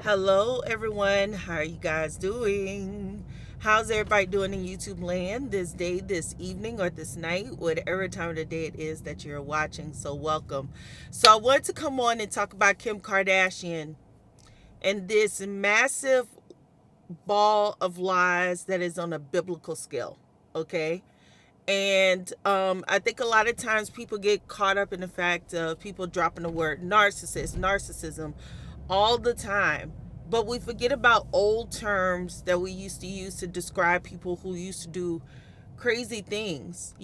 Hello, everyone. How are you guys doing? How's everybody doing in YouTube land this day, this evening, or this night, whatever time of the day it is that you're watching? So, welcome. So, I wanted to come on and talk about Kim Kardashian and this massive ball of lies that is on a biblical scale. Okay. And I think a lot of times people get caught up in the fact of people dropping the word narcissism all the time. But we forget about old terms that we used to use to describe people who used to do crazy things,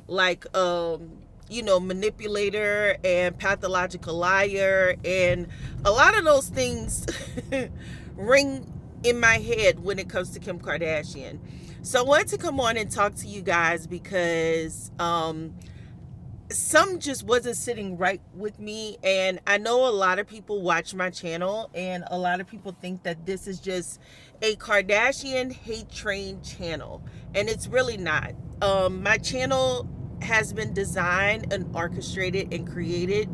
like, manipulator and pathological liar. And a lot of those things ring in my head when it comes to Kim Kardashian. So I wanted to come on and talk to you guys because some just wasn't sitting right with me. And I know a lot of people watch my channel and a lot of people think that this is just a Kardashian hate train channel. And it's really not. My channel has been designed and orchestrated and created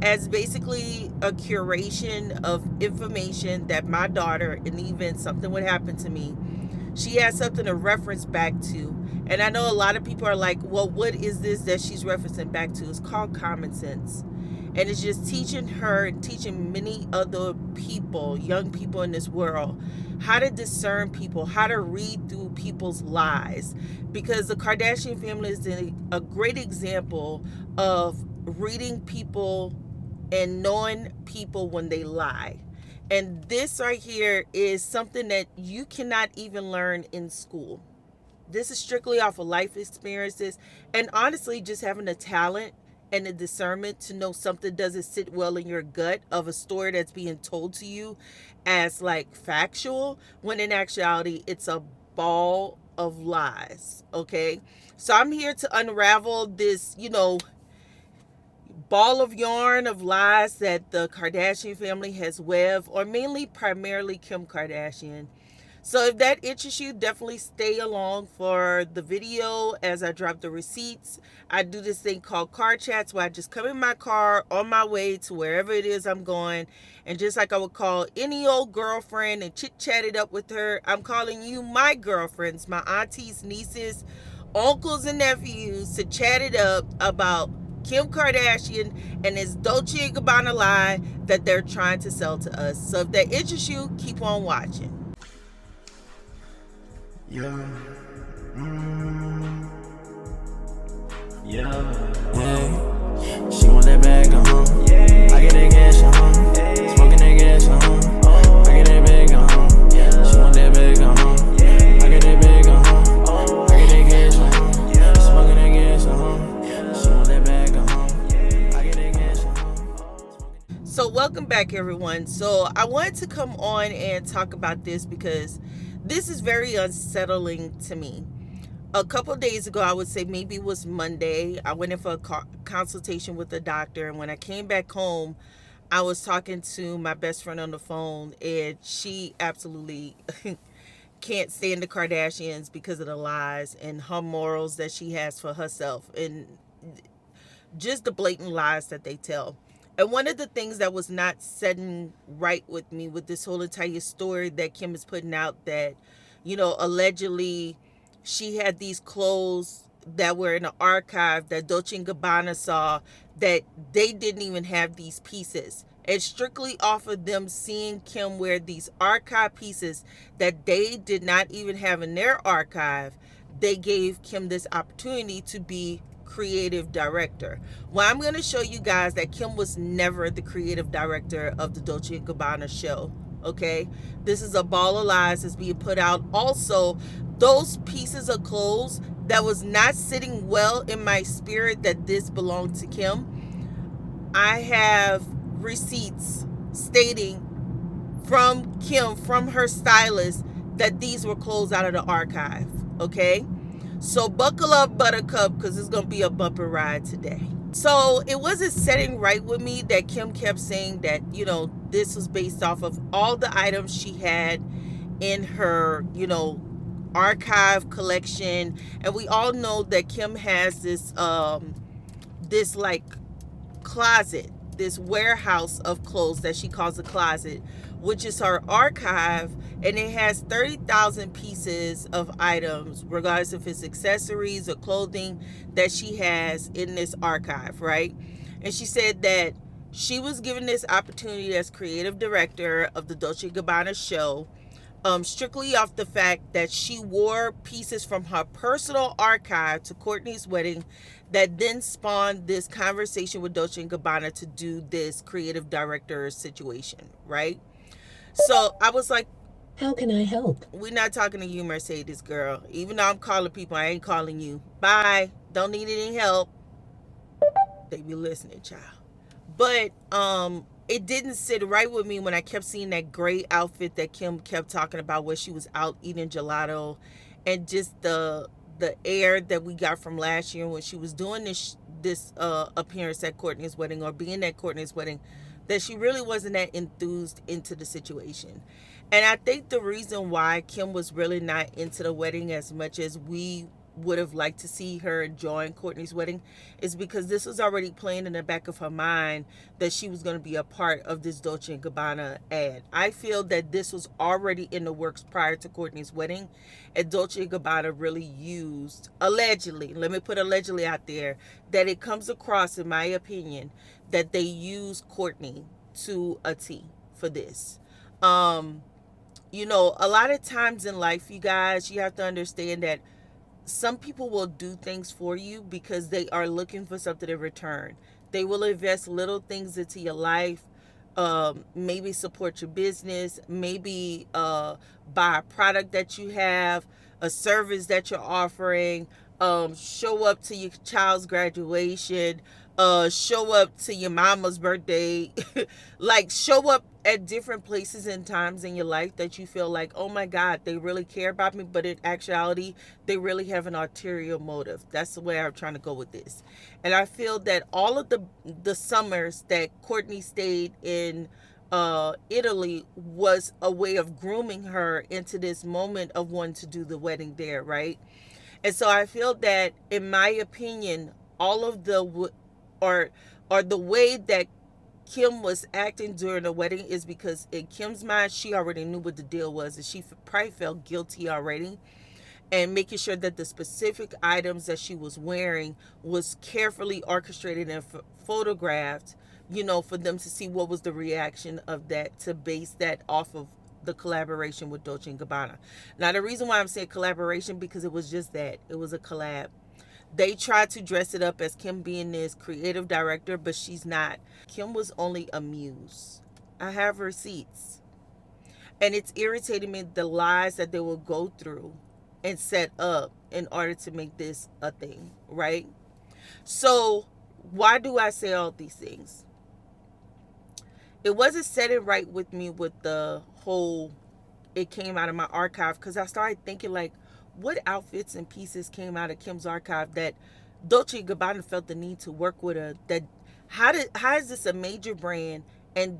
as basically a curation of information that my daughter, in the event something would happen to me, she has something to reference back to. And I know a lot of people are like, well, what is this that she's referencing back to? It's called common sense. And it's just teaching her, teaching many other people, young people in this world, how to discern people, how to read through people's lies. Because the Kardashian family is a great example of reading people and knowing people when they lie. And this right here is something that you cannot even learn in school. This is strictly off of life experiences and honestly just having the talent and the discernment to know something doesn't sit well in your gut of a story that's being told to you as like factual, when in actuality it's a ball of lies. Okay, so I'm here to unravel this ball of yarn of lies that the Kardashian family has weaved, or mainly primarily Kim Kardashian. So if that interests you, definitely stay along for the video as I drop the receipts. I do this thing called car chats where I just come in my car on my way to wherever it is I'm going. And just like I would call any old girlfriend and chit-chat it up with her, I'm calling you my girlfriends, my aunties, nieces, uncles, and nephews to chat it up about Kim Kardashian and this Dolce & Gabbana lie that they're trying to sell to us. So if that interests you, keep on watching. Yeah. Yeah. She want that bag, I get that cash, Smoking that gas, I get that bag, She want that bag, I get that bag, I get that cash, Smoking that gas, She want that bag, I get that cash, So welcome back, everyone. So I wanted to come on and talk about this because this is very unsettling to me. A couple of days ago, I would say maybe it was Monday, I went in for a consultation with the doctor. And when I came back home, I was talking to my best friend on the phone, and she absolutely can't stand the Kardashians because of the lies and her morals that she has for herself and just the blatant lies that they tell. And one of the things that was not setting right with me with this whole entire story that Kim is putting out, that, allegedly she had these clothes that were in an archive that Dolce & Gabbana saw, that they didn't even have these pieces. And strictly off of them seeing Kim wear these archive pieces that they did not even have in their archive, they gave Kim this opportunity to be creative director. Well, I'm going to show you guys that Kim was never the creative director of the Dolce & Gabbana show. Okay, this is a ball of lies that's being put out. Also, those pieces of clothes that was not sitting well in my spirit that this belonged to Kim, I have receipts stating from Kim, from her stylist, that these were clothes out of the archive. Okay, so buckle up, buttercup, because it's going to be a bumper ride today. So it wasn't setting right with me that Kim kept saying that, this was based off of all the items she had in her, archive collection. And we all know that Kim has this like closet this warehouse of clothes that she calls a closet, which is her archive, and it has 30,000 pieces of items, regardless if it's accessories or clothing, that she has in this archive, right? And she said that she was given this opportunity as creative director of the Dolce & Gabbana show, strictly off the fact that she wore pieces from her personal archive to Kourtney's wedding, that then spawned this conversation with Dolce & Gabbana to do this creative director situation, right? So I was like, how can I help? We're not talking to you, Mercedes girl. Even though I'm calling people, I ain't calling you. Bye. Don't need any help. They be listening, child. But it didn't sit right with me when I kept seeing that gray outfit that Kim kept talking about, where she was out eating gelato, and just the air that we got from last year when she was doing this appearance at Kourtney's wedding, or being at Kourtney's wedding, that she really wasn't that enthused into the situation. And I think the reason why Kim was really not into the wedding as much as we would have liked to see her enjoying Kourtney's wedding is because this was already playing in the back of her mind that she was going to be a part of this Dolce & Gabbana ad. I feel that this was already in the works prior to Kourtney's wedding, and Dolce & Gabbana really used, allegedly, let me put allegedly out there, that it comes across, in my opinion, that they used Kourtney to a T for this. You know, a lot of times in life, you guys, you have to understand that some people will do things for you because they are looking for something in return. They will invest little things into your life, maybe support your business, maybe buy a product that you have, a service that you're offering, show up to your child's graduation, show up to your mama's birthday, like show up at different places and times in your life that you feel like, oh my God, they really care about me, but in actuality, they really have an ulterior motive. That's the way I'm trying to go with this. And I feel that all of the summers that Kourtney stayed in Italy was a way of grooming her into this moment of wanting to do the wedding there, right? And so I feel that, in my opinion, all of the way that Kim was acting during the wedding is because in Kim's mind, she already knew what the deal was, and she probably felt guilty already, and making sure that the specific items that she was wearing was carefully orchestrated and photographed, you know, for them to see what was the reaction of that, to base that off of the collaboration with Dolce & Gabbana. Now, the reason why I'm saying collaboration, because it was just that. It was a collab. They tried to dress it up as Kim being this creative director, but she's not. Kim was only a muse. I have receipts. And it's irritating me, the lies that they will go through and set up in order to make this a thing, right? So why do I say all these things? It wasn't setting right with me with the whole, it came out of my archive, because I started thinking, like, what outfits and pieces came out of Kim's archive that Dolce & Gabbana felt the need to work with her? That how is this a major brand, and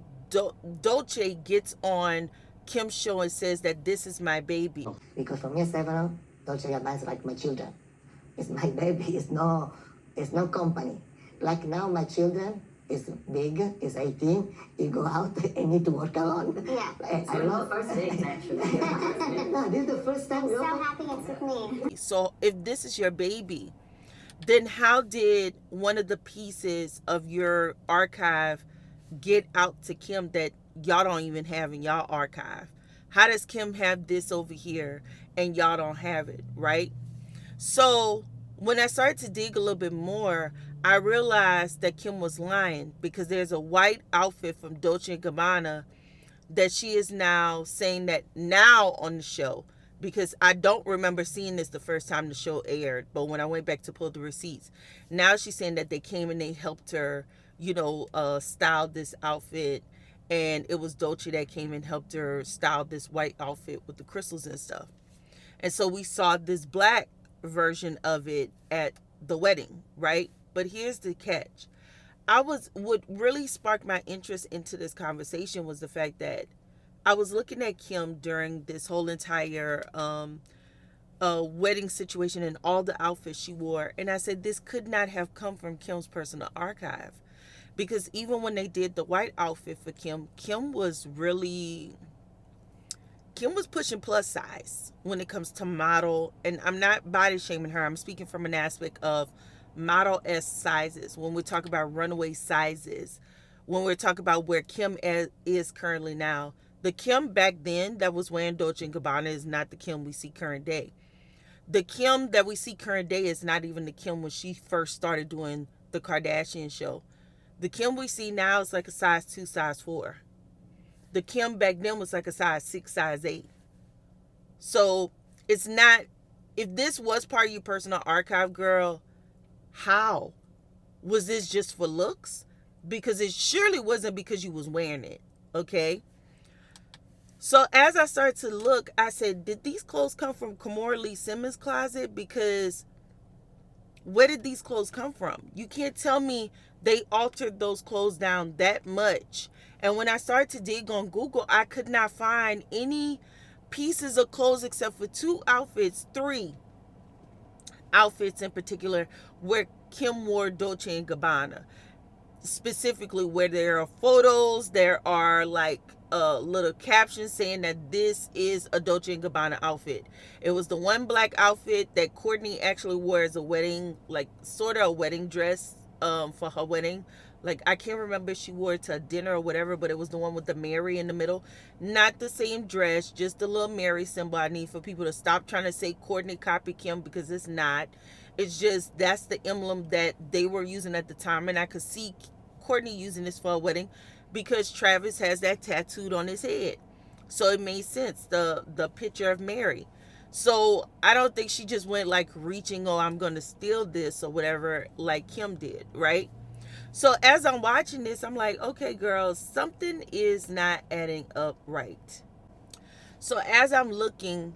Dolce gets on Kim's show and says that this is my baby? Because for me, several Dolce & Gabbana is like my children. It's my baby. It's no company. Like now, my children is big, is 18. You go out and need to work alone. Yeah. I love the first days, actually. No, this is the first time. I'm so happy it's with me. So if this is your baby, then how did one of the pieces of your archive get out to Kim that y'all don't even have in y'all archive? How does Kim have this over here and y'all don't have it, right? So when I started to dig a little bit more, I realized that Kim was lying, because there's a white outfit from Dolce & Gabbana that she is now saying that now on the show, because I don't remember seeing this the first time the show aired, but when I went back to pull the receipts, now she's saying that they came and they helped her, you know, style this outfit, and it was Dolce that came and helped her style this white outfit with the crystals and stuff. And so we saw this black version of it at the wedding, right? But here's the catch. What really sparked my interest into this conversation was the fact that I was looking at Kim during this whole entire wedding situation and all the outfits she wore, and I said, this could not have come from Kim's personal archive, Because even when they did the white outfit for Kim, Kim was pushing plus size when it comes to model. And I'm not body shaming her. I'm speaking from an aspect of model S sizes. When we talk about runaway sizes, when we're talking about where Kim is currently now, the Kim back then that was wearing Dolce & Gabbana is not the Kim we see current day. The Kim that we see current day is not even the Kim when she first started doing the Kardashian show. The Kim we see now is like a size 2, size 4. The Kim back then was like a size 6, size 8. So it's not, if this was part of your personal archive, girl, how? Was this just for looks? Because it surely wasn't because you was wearing it, okay? So as I started to look, I said, did these clothes come from Kimora Lee Simmons' closet? Because where did these clothes come from? You can't tell me they altered those clothes down that much. And when I started to dig on Google, I could not find any pieces of clothes except for 3 outfits in particular where Kim wore Dolce & Gabbana. Specifically where there are photos, there are like little captions saying that this is a Dolce & Gabbana outfit. It was the one black outfit that Kourtney actually wore as a wedding, like sort of a wedding dress for her wedding. Like, I can't remember if she wore it to a dinner or whatever, but it was the one with the Mary in the middle. Not the same dress, just the little Mary symbol. I need for people to stop trying to say Kourtney copied Kim, because it's not. It's just, that's the emblem that they were using at the time. And I could see Kourtney using this for a wedding because Travis has that tattooed on his head. So it made sense, the picture of Mary. So I don't think she just went like reaching, oh, I'm going to steal this or whatever, like Kim did, right? So as I'm watching this, I'm like, okay, girl, something is not adding up right. So as I'm looking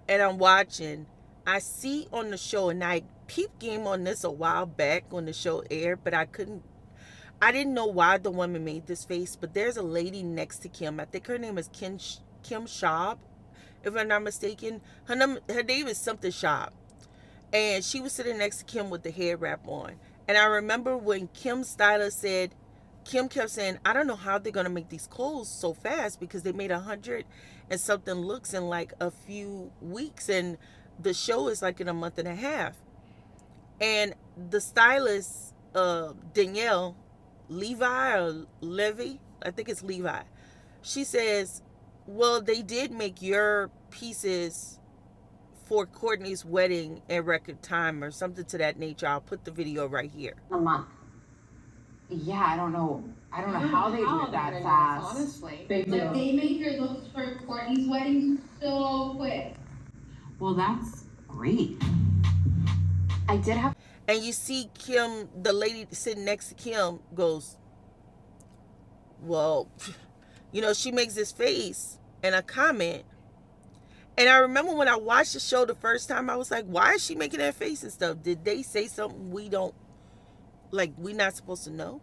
and I'm watching, I see on the show, and I peeped game on this a while back when the show aired, but I didn't know why the woman made this face, but there's a lady next to Kim. I think her name is Kim Schaub, if I'm not mistaken. Her name is something Schaub. And she was sitting next to Kim with the hair wrap on. And I remember when Kim's stylist said, Kim kept saying, I don't know how they're going to make these clothes so fast, because they made 100 and something looks in like a few weeks. And the show is like in a month and a half. And the stylist, Danielle Levi or Levy, I think it's Levi, she says, well, they did make your pieces for Kourtney's wedding in record time or something to that nature. I'll put the video right here. A month. Yeah, I don't know how they do it that fast. Honestly. Like, they made your looks for Kourtney's wedding so quick. Well, that's great. I did have. And you see Kim, the lady sitting next to Kim, goes, well, you know, she makes this face and a comment. And I remember when I watched the show the first time, I was like, why is she making that face and stuff? Did they say something we don't, like, we not supposed to know?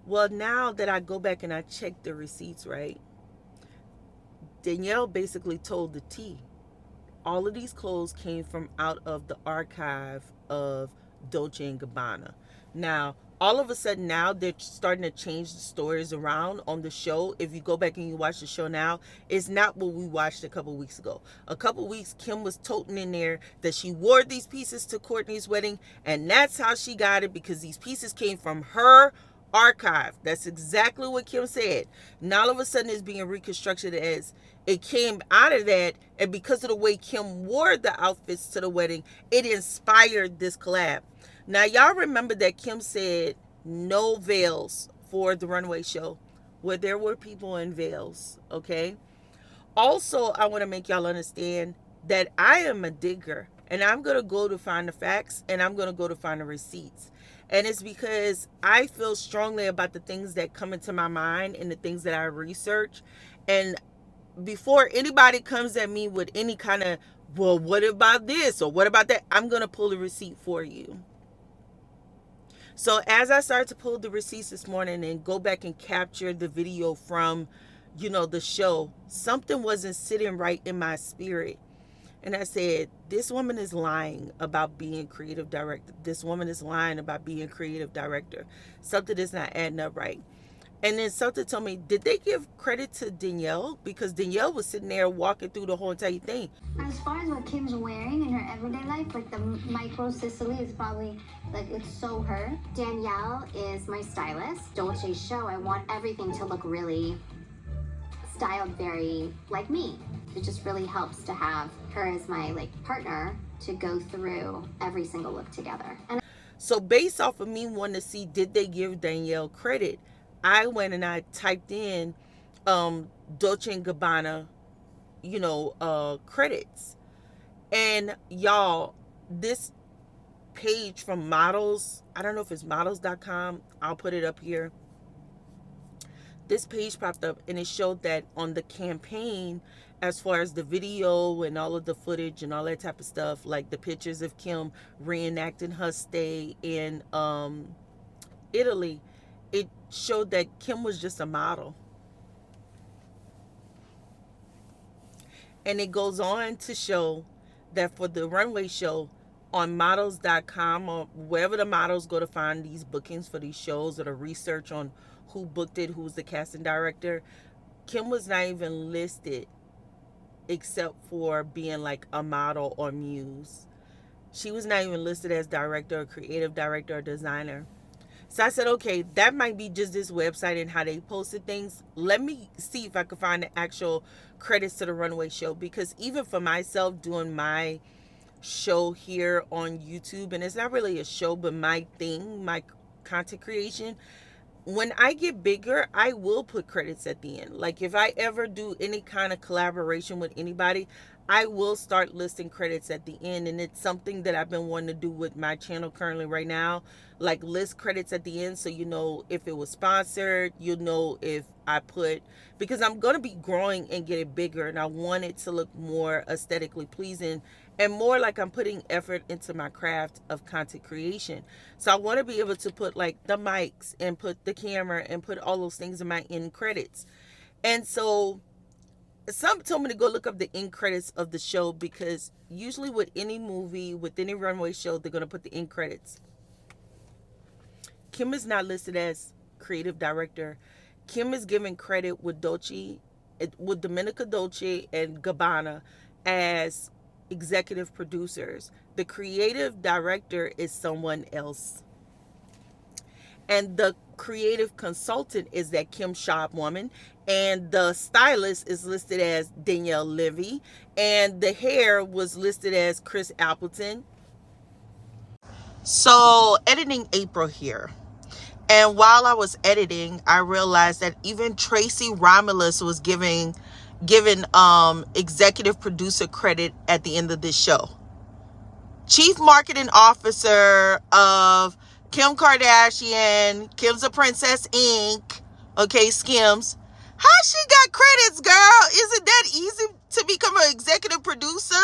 Well, now that I go back and I check the receipts, right? Danielle basically told the tea. All of these clothes came from out of the archive of Dolce & Gabbana. Now, all of a sudden now they're starting to change the stories around on the show. If you go back and you watch the show now, it's not what we watched a couple weeks ago. A couple weeks, Kim was toting in there that she wore these pieces to Kourtney's wedding, and that's how she got it, because these pieces came from her archive. That's exactly what Kim said. Now all of a sudden it's being reconstructed as it came out of that, and because of the way Kim wore the outfits to the wedding, it inspired this collab. Now y'all remember that Kim said no veils for the runway show, where there were people in veils, okay? Also, I want to make y'all understand that I am a digger, and I'm going to go to find the facts, and I'm going to go to find the receipts. And it's because I feel strongly about the things that come into my mind and the things that I research. And before anybody comes at me with any kind of, well, what about this or what about that, I'm going to pull the receipt for you. So as I started to pull the receipts this morning and go back and capture the video from, you know, the show, something wasn't sitting right in my spirit. And I said, this woman is lying about being creative director. This woman is lying about being creative director. Something is not adding up right. And then something told me, did they give credit to Danielle? Because Danielle was sitting there walking through the whole entire thing. As far as what Kim's wearing in her everyday life, like the micro Sicily is probably like it's so her. Danielle is my stylist. Dolce's show, I want everything to look really styled, very like me. It just really helps to have her as my like partner to go through every single look together. And So based off of me wanting to see, did they give Danielle credit, I went and I typed in Dolce & Gabbana, credits. And y'all, this page from Models, I don't know if it's models.com, I'll put it up here. This page popped up and it showed that on the campaign, as far as the video and all of the footage and all that type of stuff, like the pictures of Kim reenacting her stay in Italy, it showed that Kim was just a model. And it goes on to show that for the runway show on models.com or wherever the models go to find these bookings for these shows or the research on who booked it, who's the casting director, Kim was not even listed except for being like a model or muse. She was not even listed as director or creative director or designer. So I said, okay, that might be just this website and how they posted things. Let me see if I can find the actual credits to the runway show, because even for myself doing my show here on YouTube, and it's not really a show, but my thing, my content creation, when I get bigger, I will put credits at the end. Like if I ever do any kind of collaboration with anybody, I will start listing credits at the end. And it's something that I've been wanting to do with my channel currently right now. Like list credits at the end so you know if it was sponsored, you know if I put, because I'm going to be growing and getting bigger and I want it to look more aesthetically pleasing and more like I'm putting effort into my craft of content creation. So I want to be able to put like the mics and put the camera and put all those things in my end credits. And so some told me to go look up the end credits of the show, because usually with any movie, with any runway show, they're going to put the end credits. Kim is not listed as creative director. Kim is given credit with Domenica Dolce and Gabbana as executive producers. The creative director is someone else. And the creative consultant is that Kim Schaub woman. And the stylist is listed as Danielle Levy. And the hair was listed as Chris Appleton. So editing April here. And while I was editing, I realized that even Tracy Romulus was given executive producer credit at the end of this show. Chief marketing officer of Kim Kardashian, Kim's a Princess Inc. Okay, Skims. How she got credits, girl? Is it that easy to become an executive producer?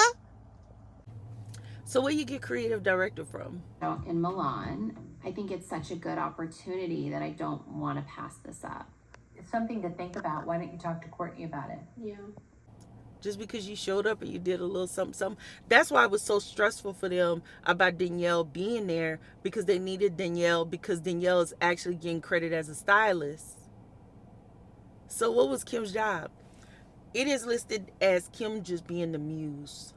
So where you get creative director from? In Milan, I think it's such a good opportunity that I don't want to pass this up. It's something to think about. Why don't you talk to Courtney about it? Yeah. Just because you showed up and you did a little something. That's why it was so stressful for them about Danielle being there, because they needed Danielle, because Danielle is actually getting credit as a stylist. So what was Kim's job? It is listed as Kim just being the muse.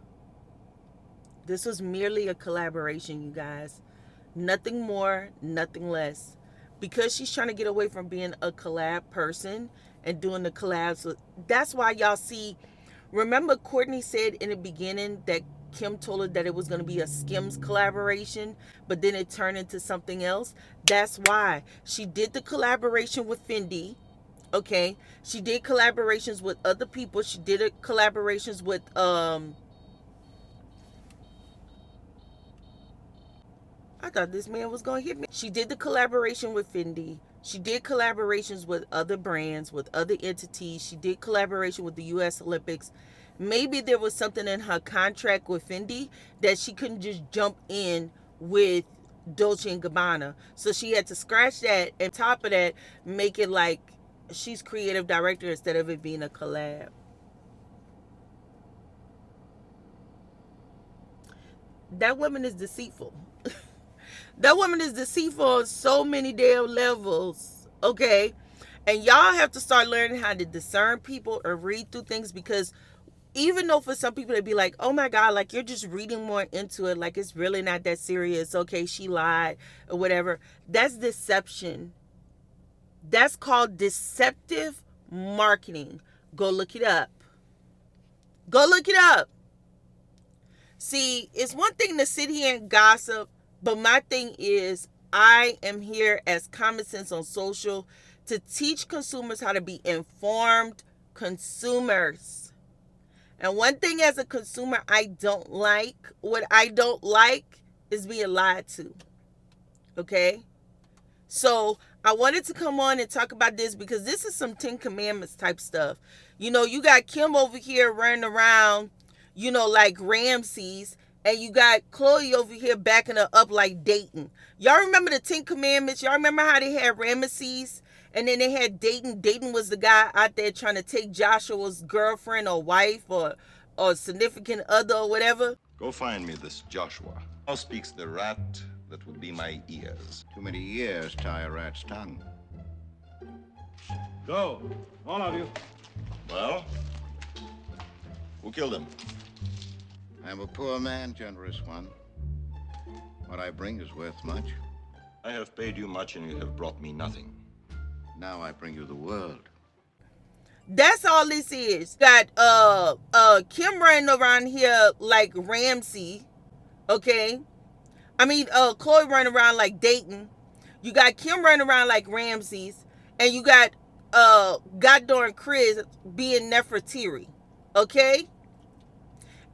This was merely a collaboration, you guys. Nothing more, nothing less. Because she's trying to get away from being a collab person and doing the collabs. That's why y'all see, remember Courtney said in the beginning that Kim told her that it was going to be a Skims collaboration, but then it turned into something else? That's why. She did the collaboration with Fendi. Okay, she did collaborations with other people. She did collaborations with I thought this man was gonna hit me. She did the collaboration with Fendi. She did collaborations with other brands, with other entities. She did collaboration with the U.S. Olympics. Maybe there was something in her contract with Fendi that she couldn't just jump in with Dolce & Gabbana. So she had to scratch that, and top of that, make it like she's creative director instead of it being a collab. that woman is deceitful. That woman is deceitful on so many damn levels, okay? And y'all have to start learning how to discern people or read through things, because even though for some people they'd be like, oh my God, like you're just reading more into it, like it's really not that serious, okay, she lied or whatever. That's deception. That's called deceptive marketing. Go look it up. Go look it up. See, it's one thing to sit here and gossip, but my thing is I am here as Common Sense on Social to teach consumers how to be informed consumers. And one thing as a consumer I don't like, what I don't like is being lied to. Okay? So I wanted to come on and talk about this because this is some 10 Commandments type stuff. You know, you got Kim over here running around, you know, like Ramses, and you got Khloe over here backing her up like Dayton. Y'all remember the 10 Commandments? Y'all remember how they had Ramesses and then they had Dayton? Dayton was the guy out there trying to take Joshua's girlfriend or wife or significant other or whatever. Go find me this Joshua. How speaks the rat that would be my ears? Too many ears tie a rat's tongue. Go, all of you. Well, who killed him? I'm a poor man, generous one. What I bring is worth much. I have paid you much and you have brought me nothing. Now I bring you the world. That's all this is. Got Kim running around here like Ramsey, okay? I mean Khloe running around like Dayton. You got Kim running around like Ramses, and you got goddamn Chris being Nefertiti, okay?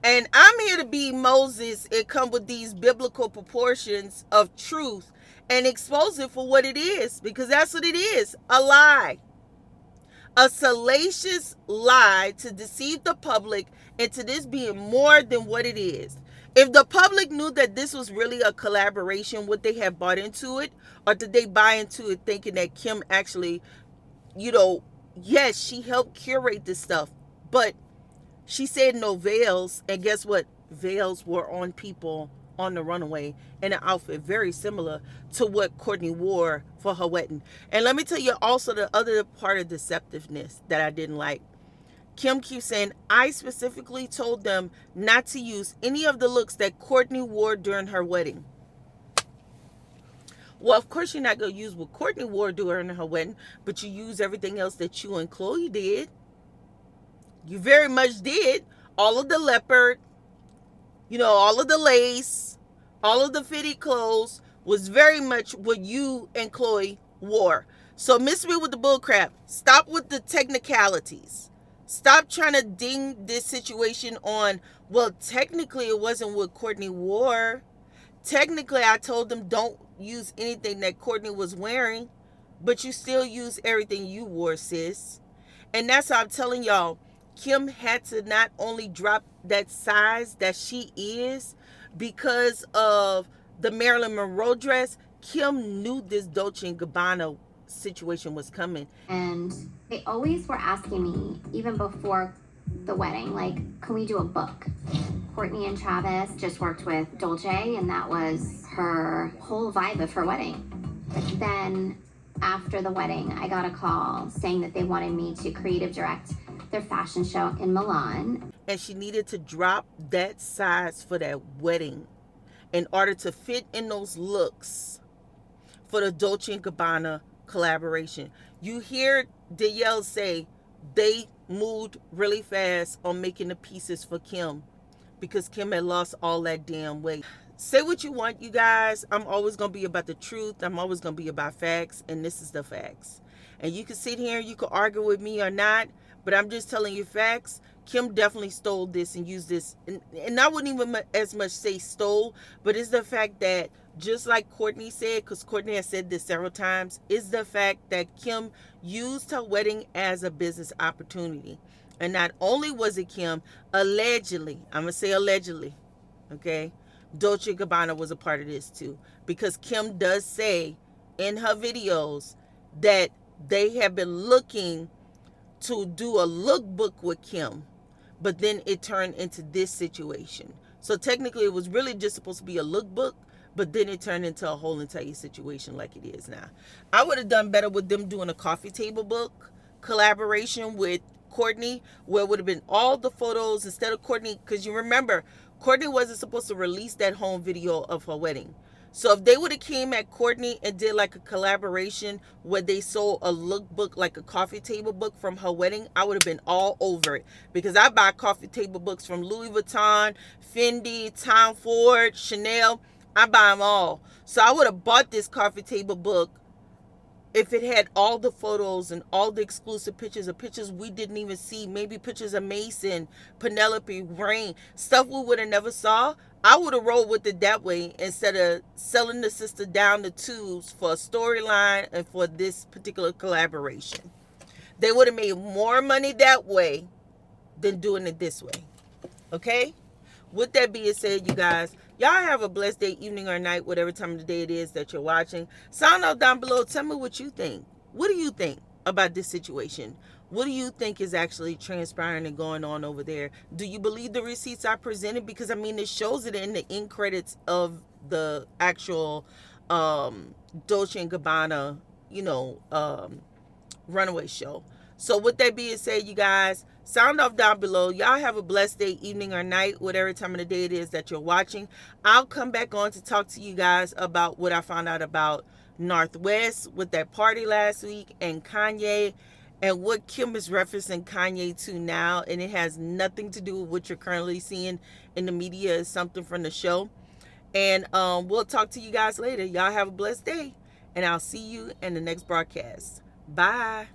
And I'm here to be Moses and come with these biblical proportions of truth and expose it for what it is, because that's what it is, a lie. A salacious lie to deceive the public into this being more than what it is. If the public knew that this was really a collaboration, would they have bought into it? Or did they buy into it thinking that Kim actually, you know, yes, she helped curate this stuff, but she said no veils, and guess what? Veils were on people on the runaway in an outfit very similar to what Kourtney wore for her wedding. And let me tell you also the other part of deceptiveness that I didn't like. Kim keeps saying, I specifically told them not to use any of the looks that Kourtney wore during her wedding. Well, of course you're not going to use what Kourtney wore during her wedding, but you use everything else that you and Khloe did. You very much did. All of the leopard, you know, all of the lace, all of the fitted clothes was very much what you and Khloe wore. So miss me with the bullcrap. Stop with the technicalities. Stop trying to ding this situation on, well, technically it wasn't what Kourtney wore. Technically, I told them don't use anything that Kourtney was wearing, but you still use everything you wore, sis. And that's how I'm telling y'all, Kim had to not only drop that size that she is because of the Marilyn Monroe dress. Kim knew this Dolce & Gabbana situation was coming. And they always were asking me, even before the wedding, like, can we do a book? Kourtney and Travis just worked with Dolce, and that was her whole vibe of her wedding. But then after the wedding, I got a call saying that they wanted me to creative direct their fashion show in Milan. And she needed to drop that size for that wedding in order to fit in those looks for the Dolce & Gabbana collaboration. You hear Danielle say they moved really fast on making the pieces for Kim because Kim had lost all that damn weight. Say what you want, you guys. I'm always going to be about the truth. I'm always going to be about facts, and this is the facts. And you can sit here and you can argue with me or not, but I'm just telling you facts. Kim definitely stole this and used this. And I wouldn't even as much say stole, but it's the fact that, just like Kourtney said, because Kourtney has said this several times, is the fact that Kim used her wedding as a business opportunity. And not only was it Kim, allegedly, I'm going to say allegedly, okay, Dolce & Gabbana was a part of this too. Because Kim does say in her videos that they have been looking to do a lookbook with Kim, but then it turned into this situation. So technically it was really just supposed to be a lookbook, but then it turned into a whole entire situation like it is now. I would have done better with them doing a coffee table book collaboration with Kourtney, where it would have been all the photos instead of Kourtney, because you remember Kourtney wasn't supposed to release that home video of her wedding. So if they would have came at Kourtney and did like a collaboration where they sold a lookbook, like a coffee table book from her wedding, I would have been all over it, because I buy coffee table books from Louis Vuitton, Fendi, Tom Ford, Chanel. I buy them all. So I would have bought this coffee table book if it had all the photos and all the exclusive pictures, of pictures we didn't even see, maybe pictures of Mason, Penelope, Rain, stuff we would have never saw. I would have rolled with it that way instead of selling the sister down the tubes for a storyline and for this particular collaboration. They would have made more money that way than doing it this way. Okay? With that being said, you guys, y'all have a blessed day, evening, or night, whatever time of the day it is that you're watching. Sound out down below. Tell me what you think. What do you think about this situation? What do you think is actually transpiring and going on over there? Do you believe the receipts I presented? Because, I mean, it shows it in the end credits of the actual Dolce & Gabbana, runaway show. So with that being said, you guys, sound off down below. Y'all have a blessed day, evening, or night, whatever time of the day it is that you're watching. I'll come back on to talk to you guys about what I found out about Northwest with that party last week, and Kanye, and what Kim is referencing Kanye to now. And it has nothing to do with what you're currently seeing in the media. It's something from the show. And we'll talk to you guys later. Y'all have a blessed day, and I'll see you in the next broadcast. Bye.